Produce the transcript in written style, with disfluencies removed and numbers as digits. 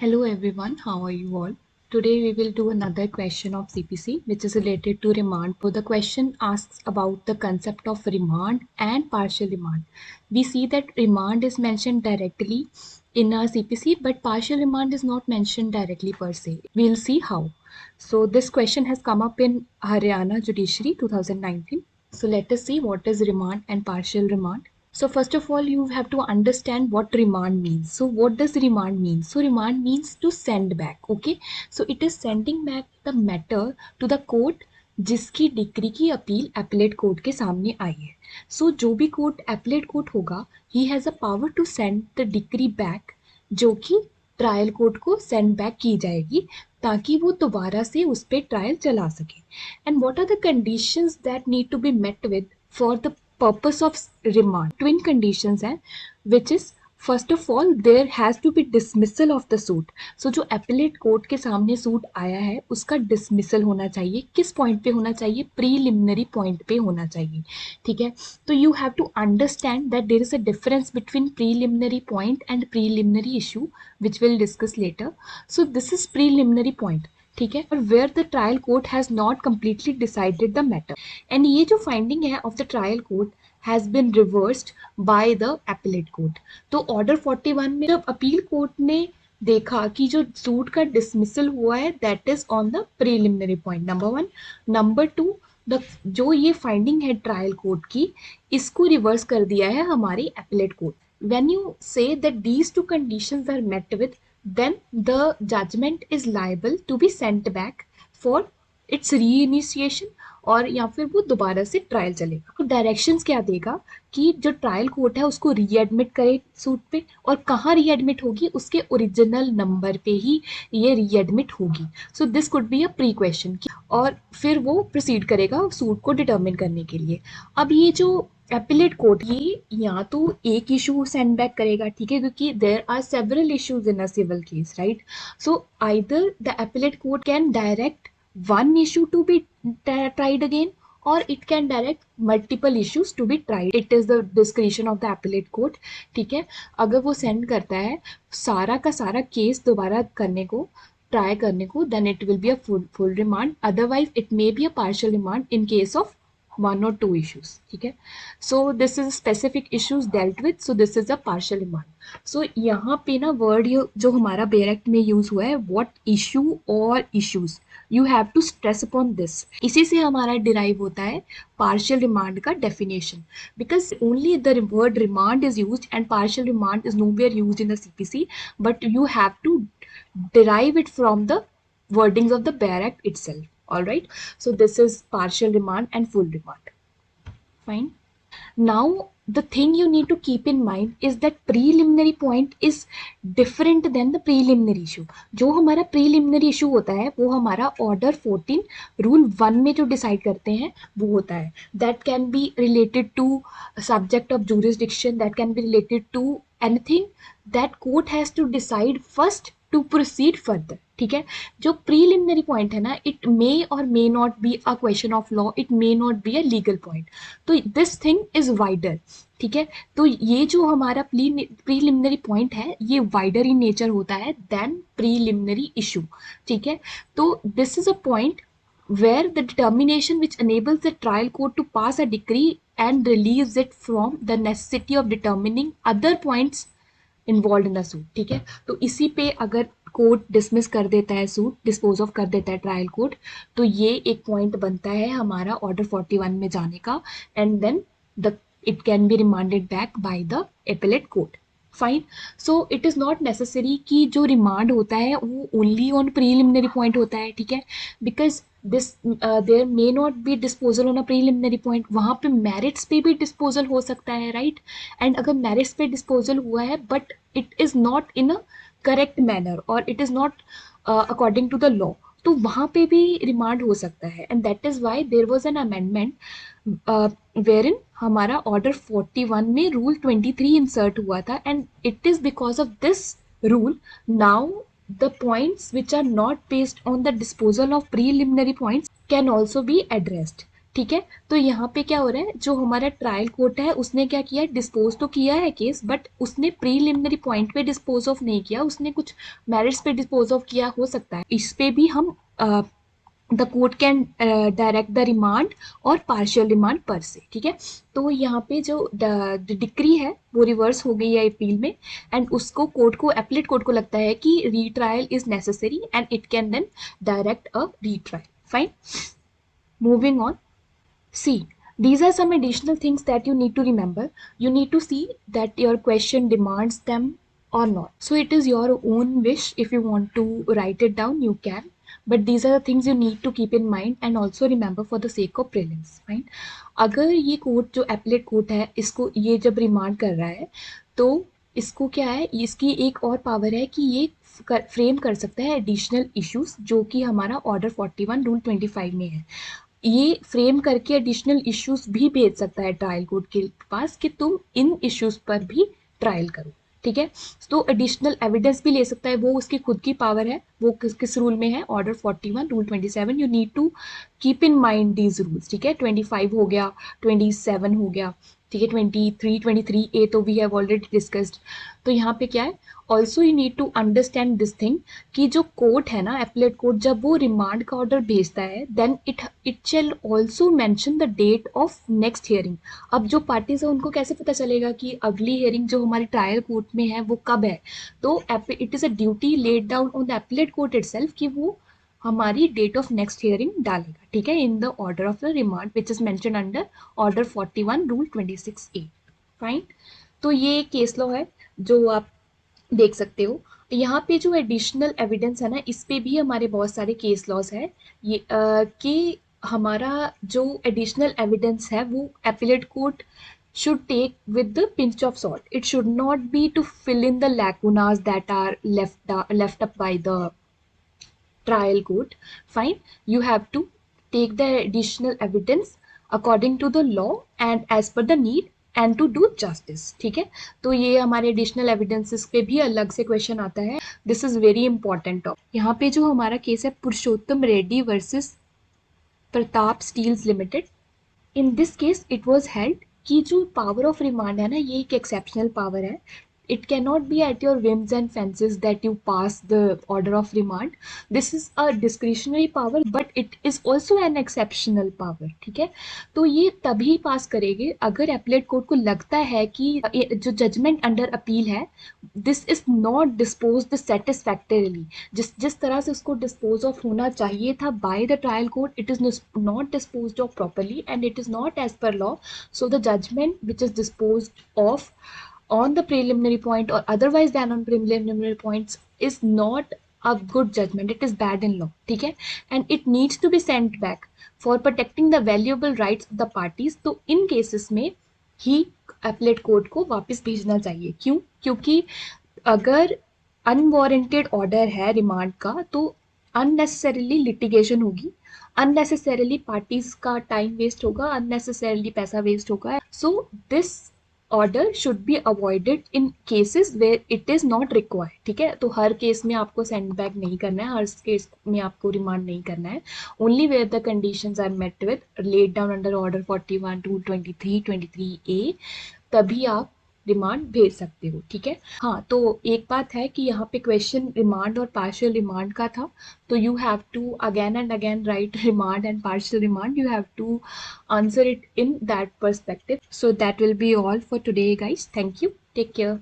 Hello everyone, how are you all? Today we will do another question of CPC which is related to remand. So the question asks about the concept of remand and partial remand. We see that remand is mentioned directly in our CPC but partial remand is not mentioned directly per se. We'll see how. So this question has come up in Haryana Judiciary 2019. So let us see what is remand and partial remand. So first of all, you have to understand what remand means. So what does remand mean? So remand means to send back. Okay. So it is sending back the matter to the court जिसकी decree की appeal appellate court के सामने आई है. सो जो भी court appellate court होगा he has a power to send the decree back जो कि ट्रायल कोर्ट को सेंड बैक की जाएगी ताकि वो दोबारा से उस पर ट्रायल चला सके. And what are the conditions that need to be met with for the purpose of remand. Twin conditions हैं, which is first of all there has to be dismissal of the suit. So जो appellate court के सामने suit आया है उसका dismissal होना चाहिए. किस point पे होना चाहिए? Preliminary point पे होना चाहिए. ठीक है. तो you have to understand that there is a difference between preliminary point and preliminary issue which we'll discuss later. So this is preliminary point. ठीक है. और where the trial court has not completely decided the matter and ये जो finding है of the trial court has been reversed by the appellate court. तो order 41 में जब appeal court ने देखा कि जो सूट का डिसमिसल हुआ है that is on the preliminary point number 1. Number 2, जो ये फाइंडिंग है ट्रायल कोर्ट की इसको रिवर्स कर दिया है हमारी appellate court. When you say that these two conditions are met with then the judgment is liable to be sent back for its reinitiation और या फिर वो दोबारा से ट्रायल चलेगा. तो डायरेक्शंस क्या देगा कि जो ट्रायल कोर्ट है उसको रीएडमिट करे सूट पे और कहाँ रीएडमिट होगी उसके ओरिजिनल नंबर पे ही ये रीएडमिट होगी. So this could be a pre question और फिर वो प्रोसीड करेगा सूट को डिटर्मिन करने के लिए. अब ये जो एपलेट कोर्ट ये या तो एक इशू सेंड बैक करेगा ठीक है क्योंकि there are several issues in a civil case right. So either the appellate court can direct one issue to be tried again or it can direct multiple issues to be tried. It is the discretion of the appellate court. ठीक है. अगर वो send करता है सारा का सारा case दोबारा करने को ट्राई करने को then it will be a full remand. Otherwise it may be a partial remand in case of one or two issues. ठीक है. So this is specific issues dealt with. So this is a partial remand. So यहाँ पे ना word जो हमारा bare act में use हुआ है what issue or issues you have to stress upon this. इसी से हमारा डिराइव होता है partial remand का definition because only the word remand is used and partial remand is nowhere used in the CPC but you have to derive it from the wordings of the Bear Act itself. All right. So this is partial remand and full remand. Fine. Now the thing you need to keep in mind is that preliminary point is different than the preliminary issue. जो हमारा preliminary issue होता है वो हमारा order 14 rule 1 में जो decide करते हैं वो होता है. That can be related to subject of jurisdiction, that can be related to anything that court has to decide first to proceed further. ठीक है. जो प्रीलिमिनरी पॉइंट है ना इट मे और मे not be a question of law, it may not be a legal point. तो this thing is wider. ठीक है. तो ये जो हमारा प्रीलिमिनरी पॉइंट है ये वाइडर इन नेचर होता है देन प्रीलिमिनरी इशू. ठीक है. तो this is a point where the determination which enables the trial court to pass a decree and relieves it from the necessity of determining other points involve in the suit. ठीक है. तो इसी पे अगर court dismiss कर देता है suit, dispose of कर देता है ट्रायल कोर्ट, तो ये एक पॉइंट बनता है हमारा ऑर्डर 41 में जाने का and then the it can be remanded back by the appellate court. Fine. So it is not necessary कि जो रिमांड होता है वो ओनली ऑन प्रीलिमिनरी पॉइंट होता है. ठीक है. Because this there may not be disposal on a preliminary point. वहाँ पे मेरिट्स पे भी डिस्पोजल हो सकता है राइट. एंड अगर मेरिट्स पे डिस्पोजल हुआ है but it is not in a correct manner और it is not according to the law तो वहाँ पे भी रिमांड हो सकता है. And that is why there was an amendment wherein हमारा ऑर्डर 41 में रूल 23 इंसर्ट हुआ था and it is because of this rule now the points which are not based on the disposal of preliminary points can also be addressed. ठीक है। तो यहाँ पे क्या हो रहा है, जो हमारा ट्रायल कोर्ट है उसने क्या किया, डिस्पोज तो किया है केस, बट उसने प्रीलिमिनरी पॉइंट पे डिस्पोज ऑफ नहीं किया, उसने कुछ मेरिट्स पे डिस्पोज ऑफ किया हो सकता है। इस पे भी हम the court can direct the remand और पार्शियल रिमांड पर से, ठीक है। तो यहाँ पे जो डिक्री है वो रिवर्स हो गई है अपील में, एंड उसको कोर्ट को, एपलेट कोर्ट को लगता है कि retrial is necessary and it can then direct a retrial. Fine, moving on. See, these are some additional things that you need to remember. You need to see that your question demands them or not. So it is your own wish. If you want to write it down, you can. But these are the things you need to keep in mind and also remember for the sake of prelims. Fine. अगर ये court जो appellate court है, इसको ये जब remand कर रहा है, तो इसको क्या है, इसकी एक और पावर है कि ये फ्रेम कर सकता है एडिशनल इश्यूज, जो कि हमारा ऑर्डर 41 रूल 25 में है। ये फ्रेम करके एडिशनल इश्यूज भी भेज सकता है ट्रायल कोर्ट के पास कि तुम इन इश्यूज पर भी ट्रायल करो, ठीक है। तो एडिशनल एविडेंस भी ले सकता है, वो उसकी खुद की पावर है। वो किस रूल में है, order 41 rule 27। You need to keep in mind these rules, ठीक है। 25 हो गया, 27 हो गया, ठीक है। 23 ए तो वी हैव ऑलरेडी डिस्कस्ड। तो यहाँ पे क्या है, also you need to understand this thing कि जो कोर्ट है ना, एपलेट कोर्ट, जब वो रिमांड का ऑर्डर भेजता है, then it shall also mention the date of next hearing. अब जो पार्टीज है उनको कैसे पता चलेगा कि अगली हियरिंग जो हमारी ट्रायल कोर्ट में है वो कब है। तो it is a duty laid down on the appellate court itself कि वो हमारी डेट ऑफ नेक्स्ट हियरिंग डालेगा, ठीक है, in the order of the remand which is mention under order 41 rule 26A। Fine. तो ये केस लॉ है जो आप देख सकते हो। यहाँ पे जो एडिशनल एविडेंस है ना, इस पे भी हमारे बहुत सारे केस लॉज है। ये कि हमारा जो एडिशनल एविडेंस है वो appellate court should take with the pinch of salt. It should not be to fill in the lacunas that are left up by the trial court. Fine, you have to take the additional evidence according to the law and as per the need and to do justice, ठीक है। तो ये हमारे additional evidences पे भी अलग से question आता है। This is very important. यहाँ पे जो हमारा केस है Purushottam Reddy versus Pratap steels limited, in this case it was held कि जो पावर ऑफ रिमांड है ना, ये एक एक्सेप्शनल पावर है। It cannot be at your whims and fancies that you pass the order of remand. This is a discretionary power, but it is also an exceptional power, ठीक है। तो ये तभी पास करेंगे अगर एपलेट कोर्ट को लगता है कि जो जजमेंट अंडर अपील है, this is not disposed satisfactorily. जिस तरह से उसको डिस्पोज ऑफ होना चाहिए था by the trial court, it is not disposed of properly and it is not as per law. So the judgment which is disposed of on the preliminary point or otherwise than on preliminary points is not a good judgment. It is bad in law, ठीक है, and it needs to be sent back for protecting the valuable rights of the parties. तो इन cases में ही appellate court को वापस भेजना चाहिए। क्यों? क्योंकि अगर अनवारंटेड ऑर्डर है रिमांड का, तो अननेसेसरीली लिटिगेशन होगी, अननेसेसरीली पार्टीज का टाइम वेस्ट होगा, अननेसेसरीली पैसा वेस्ट होगा। So this order should be avoided in cases where it is not required, ठीक है। तो हर केस में आपको सेंड बैक नहीं करना है, हर केस में आपको रिमांड नहीं करना है। Only where the conditions are met with laid down under order 41 to 23A, तभी आप रिमांड भेज सकते हो, ठीक है। हाँ, तो एक बात है कि यहाँ पे क्वेश्चन रिमांड और पार्शियल रिमांड का था, तो you have to again and again right remand and partial remand. You have to answer it in that perspective. So that will be all for today, guys. Thank you. Take care.